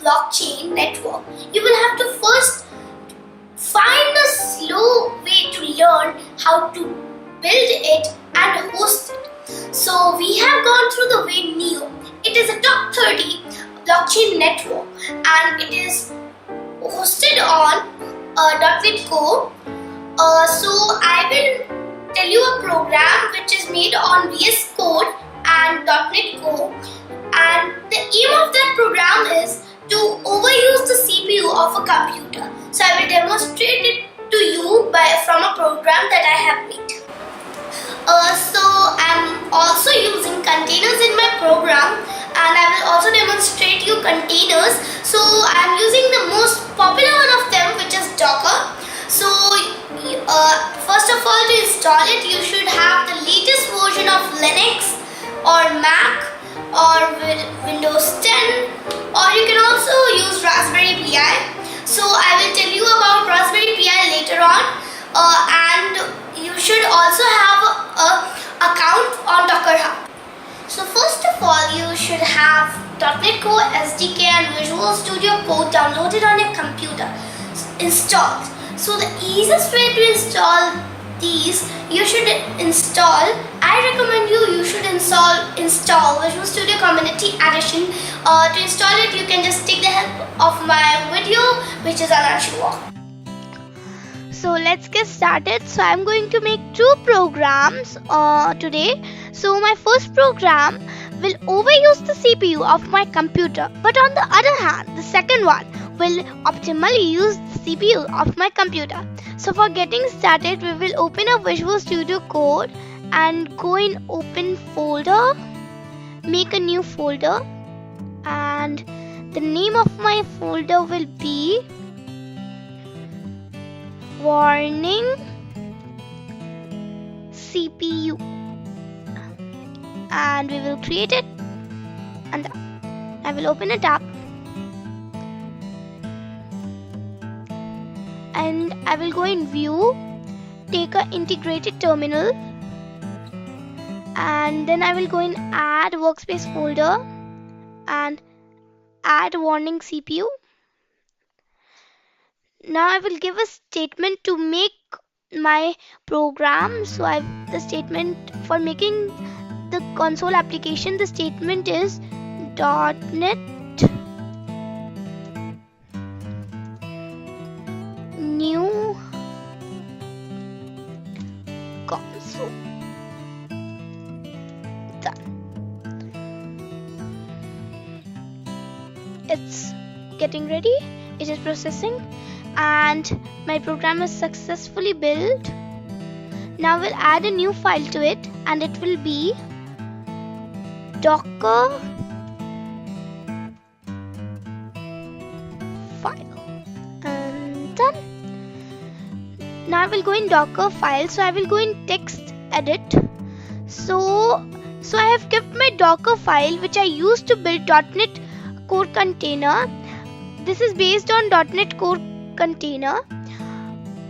blockchain network, you will have to first find a slow way to learn how to build it and host it. So we have gone through the way NEO. It is a top 30 blockchain network and it is hosted on .NET Core. So I will tell you a program which is made on VS Code and .NET Core, and the aim of that program is to overuse the CPU of a computer. So I will demonstrate it to you from a program that I have made. So I'm also using containers in my program, and I will also demonstrate you containers. So I'm using the most popular one of them, which is Docker. So first of all, to install it, you should have the latest version of Linux or Mac or Windows 10, or you can also use Raspberry Pi. So I will tell you about Raspberry Pi later on, and you should also have an account on Docker Hub. So first of all, you should have .NET Core SDK and Visual Studio Code downloaded on your computer installed. So the easiest way to install these, you should install, I recommend you should install Visual Studio Community Edition. To install it, you can just take the help of my video, which is Anashu Walk. So let's get started. So I'm going to make two programs today. So my first program will overuse the CPU of my computer, but on the other hand, the second one will optimally use the CPU of my computer. So for getting started, we will open a Visual Studio Code and go in open folder, make a new folder, and the name of my folder will be warning CPU, and we will create it, and I will open it up, and I will go in view, take a integrated terminal, and then I will go in add workspace folder and add warning CPU. Now I will give a statement to make my program. So the statement for making the console application, the statement is .NET new console. Done. It's getting ready. It is processing, and my program is successfully built. Now we'll add a new file to it, and it will be Docker file, and done. Now I will go in Docker file. So I will go in text edit. So I have kept my Docker file which I used to build .NET Core container. This is based on .NET Core container.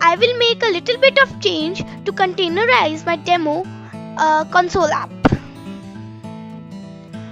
I will make a little bit of change to containerize my demo console app.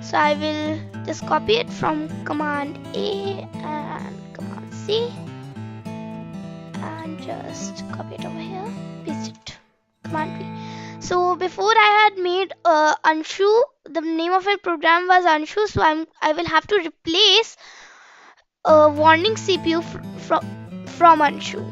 So I will just copy it from Command A and Command C, and just copy it over here, paste it, Command V. So before I had made Anshu, the name of my program was Anshu, so I will have to replace warning CPU from Anshu.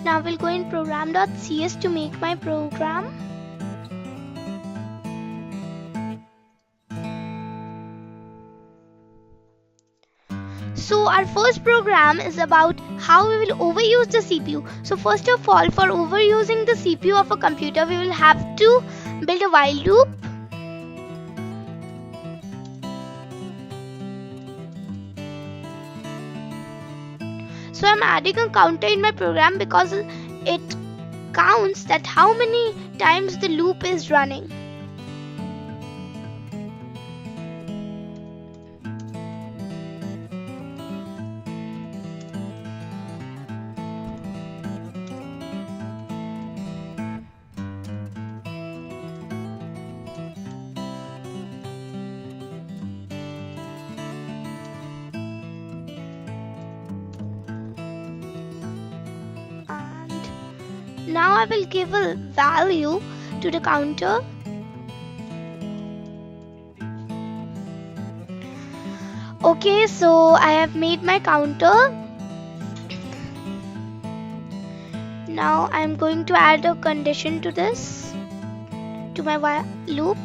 Now we'll go in program.cs to make my program. So our first program is about how we will overuse the CPU. So first of all, for overusing the CPU of a computer, we will have to build a while loop. So I'm adding a counter in my program because it counts that how many times the loop is running. Now I will give a value to the counter. Okay, so I have made my counter. Now I am going to add a condition to this, to my while loop.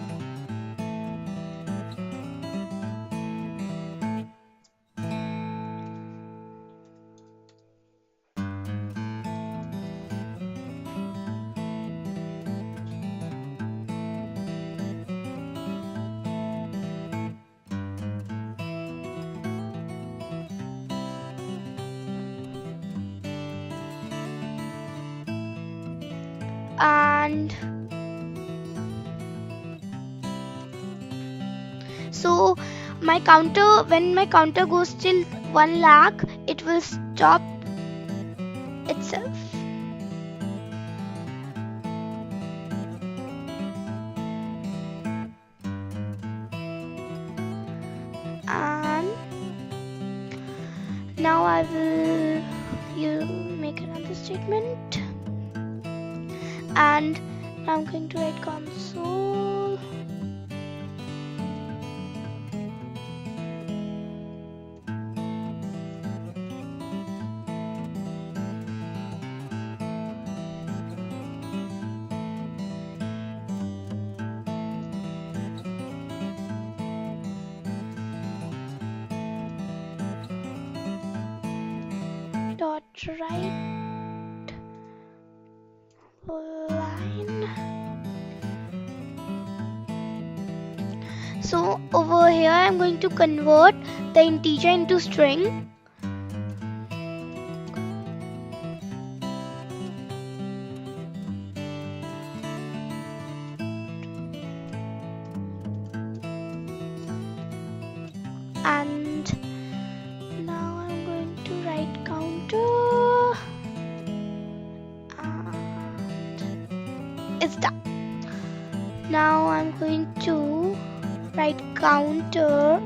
And so my counter, when my counter goes till 1 lakh, it will stop itself. And now I will make another statement. And now I'm going to write console. Dot write line. So over here I'm going to convert the integer into string. And now I'm going to write counter. And it's done. Now I'm going to write counter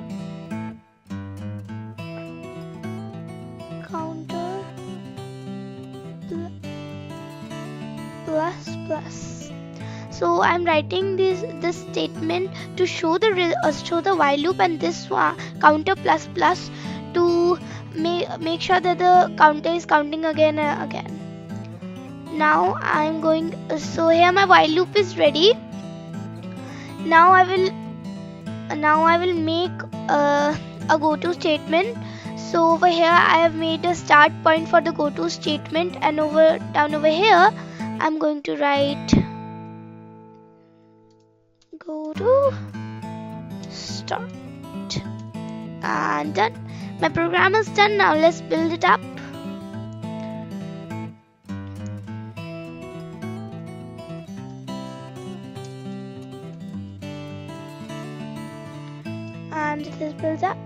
plus plus. So I'm writing this statement to show the while loop, and this counter plus plus to make sure that the counter is counting again and again. Now I'm going. So here my while loop is ready. Now I will make a goto statement. So over here I have made a start point for the goto statement, and down over here I'm going to write goto start. And done. My program is done. Now let's build it up. And it is built up.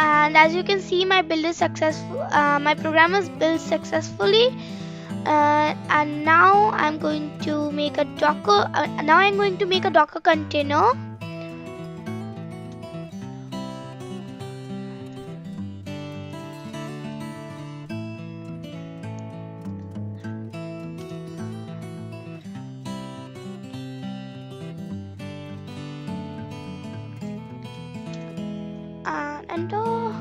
And as you can see, my build is successful. My program is built successfully. And now I'm going to make a Docker. Now I'm going to make a Docker container. enter.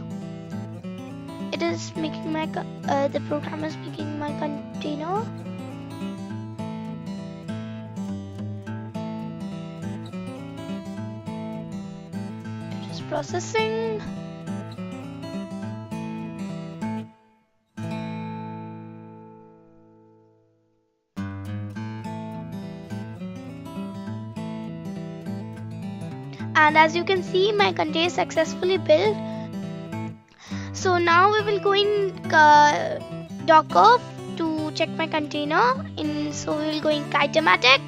It is making my the program is making my container. It is processing. And as you can see, my container is successfully built. So now we will go in Docker to check my container. So we will go in Kitematic.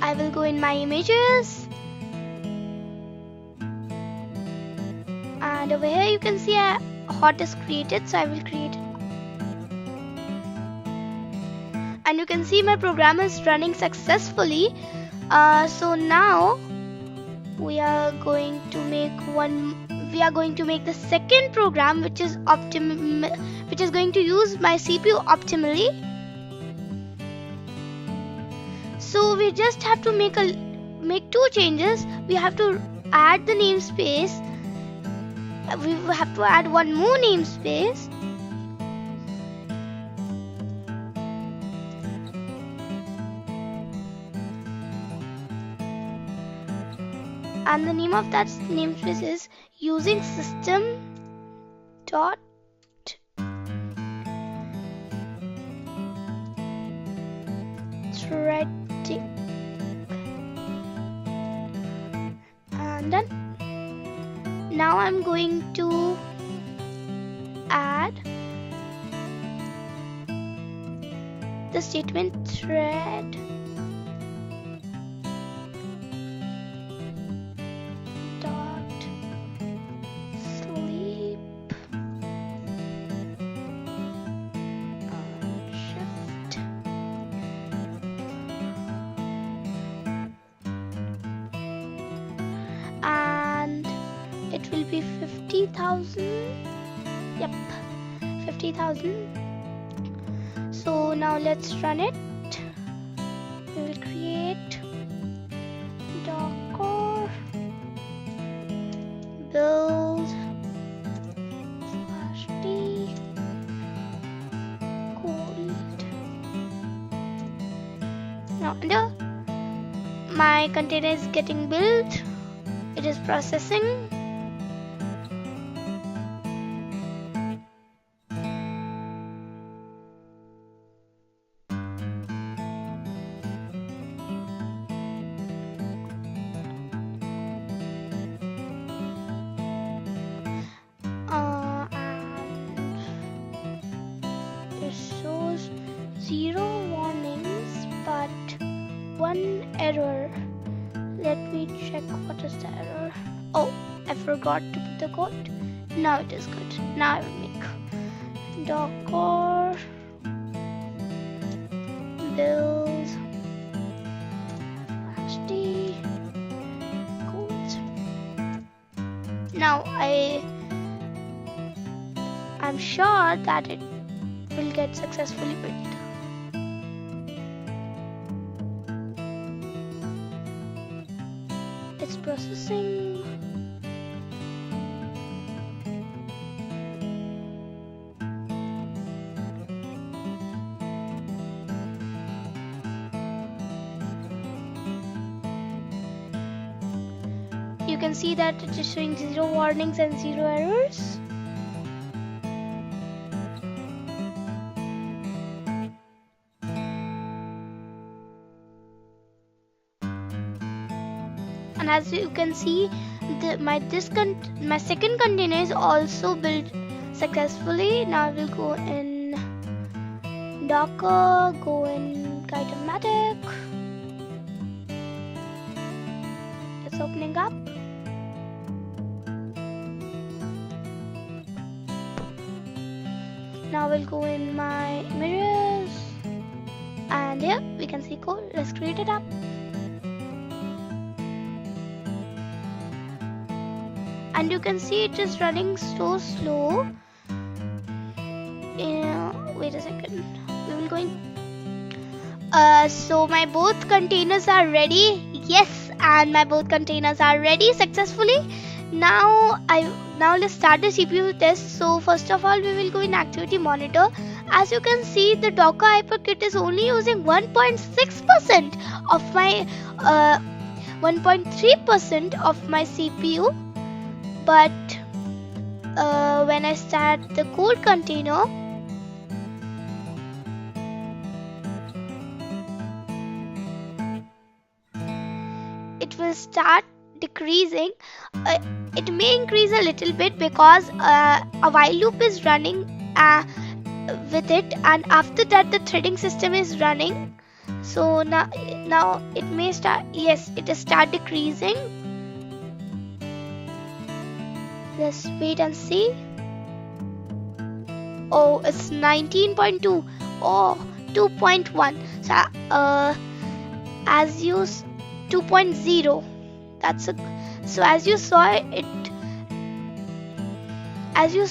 I will go in my images. And over here you can see a hot is created, so I will create it. And you can see my program is running successfully. So now we are going to make the second program, which is going to use my CPU optimally. So we just have to make two changes. We have to add the namespace. We have to add one more namespace. And the name of that namespace is using system dot threading. And then now I'm going to add the statement thread it will be 50,000. Yep, 50,000. So now let's run it. We will create Docker build /d cold. Now under my container is getting built. It is processing. Shows 0 warnings but 1 error. Let me check what is the error. Oh, I forgot to put the code. Now it is good. Now I will make Docker build /d code. Now I'm sure that it will get successfully built. It's processing. You can see that it is showing 0 warnings and 0 errors. And as you can see, my second container is also built successfully. Now I will go in Docker, go in Kitematic. It's opening up. Now we'll go in my images, and here we can see code. Let's create it up. And you can see it is running so slow. Wait a second. We will go in So my both containers are ready. Yes, and my both containers are ready successfully. Now let's start the CPU test. So first of all, we will go in activity monitor. As you can see, the Docker HyperKit is only using 1.6% of my 1.3% of my CPU. But when I start the code container, it will start decreasing. It may increase a little bit because a while loop is running with it, and after that the threading system is running. So now it may start. Yes, it will start decreasing. Let's wait and see. Oh, it's 19.2. Oh, 2.1. So as you 2.0. That's a. So as you saw it, as you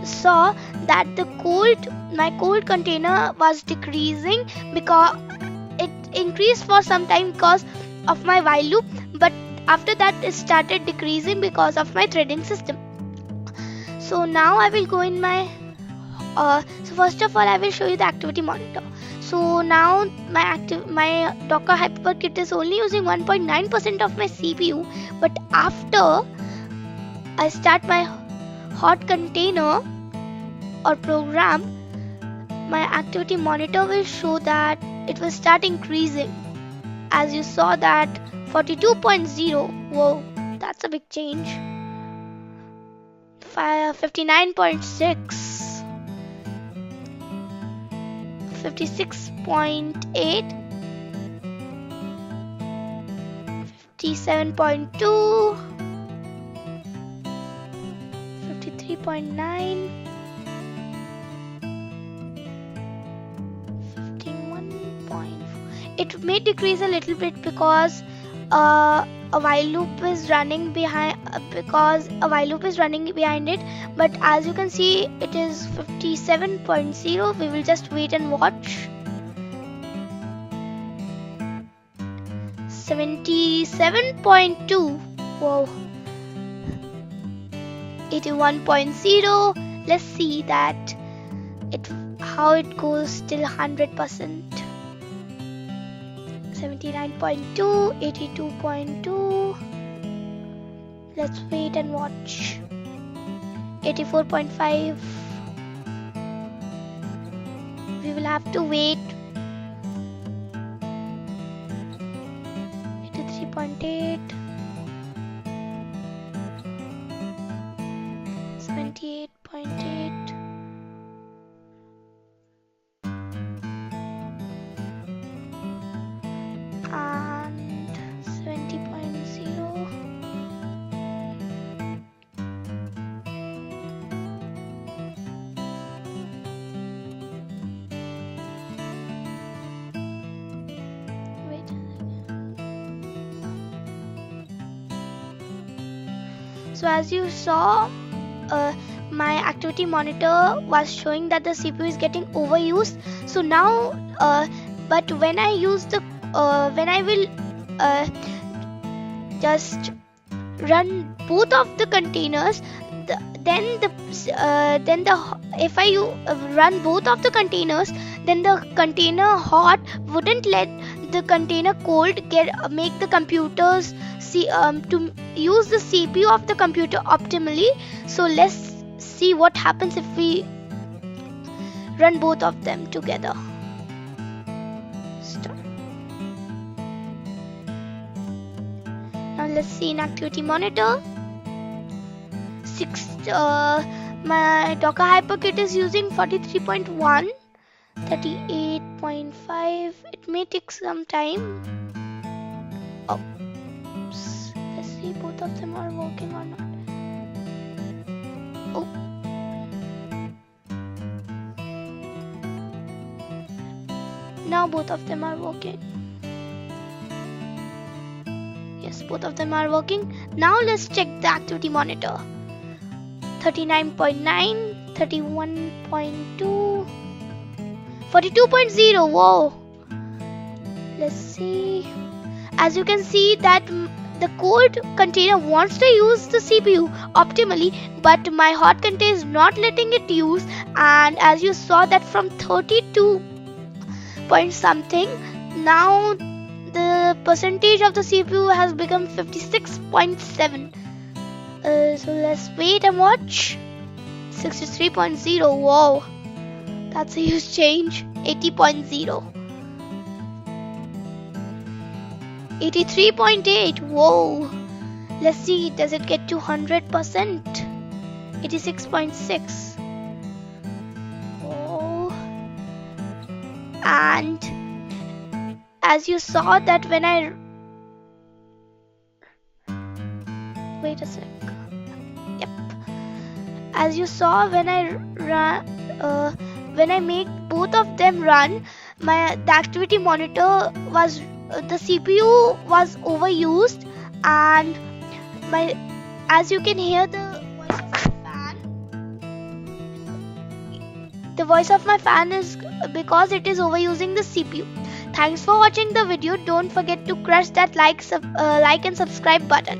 saw that my cold container was decreasing because it increased for some time because of my while loop, but after that it started decreasing because of my threading system. So now I will go in my so first of all I will show you the activity monitor. So now my Docker HyperKit is only using 1.9% of my CPU, but after I start my hot container or program, my activity monitor will show that it will start increasing. As you saw that 42.0. Whoa, that's a big change. 59.6. 56.8, 57.2, 53.9, 51.4. It may decrease a little bit because a while loop is running behind it, but as you can see it is 57.0. We will just wait and watch. 77.2. Whoa. 81.0. Let's see that how it goes till 100%. 79.2, 82.2. Let's wait and watch. 84.5. We will have to wait. 83.8. 78.8. And 70.0. Wait a second. So as you saw, my activity monitor was showing that the CPU is getting overused. So now, but when I use the when I will just run both of the containers, if I run both of the containers, then the container hot wouldn't let the container cold make the computers to use the CPU of the computer optimally. So let's see what happens if we run both of them together. Start. Now let's see in activity monitor. My Docker HyperKit is using 43.1, 38.5. It may take some time. Oh, let's see both of them are working or not. Oh. Now both of them are working. Yes, both of them are working. Now let's check the activity monitor. 39.9, 31.2, 42.0. Whoa. let's see. As you can see that the cold container wants to use the CPU optimally, but my hot container is not letting it use. And as you saw that from 32 point something, now the percentage of the CPU has become 56.7. So let's wait and watch. 63.0. Wow, that's a huge change. 80.0. 83.8. Whoa. Let's see, does it get to 100%? 86.6. Oh. And as you saw that when I wait a sec. Yep. As you saw when I run, when I make both of them run, the activity monitor was the CPU was overused, and as you can hear the voice of my fan. The voice of my fan is because it is overusing the CPU. Thanks for watching the video. Don't forget to crush that like and subscribe button.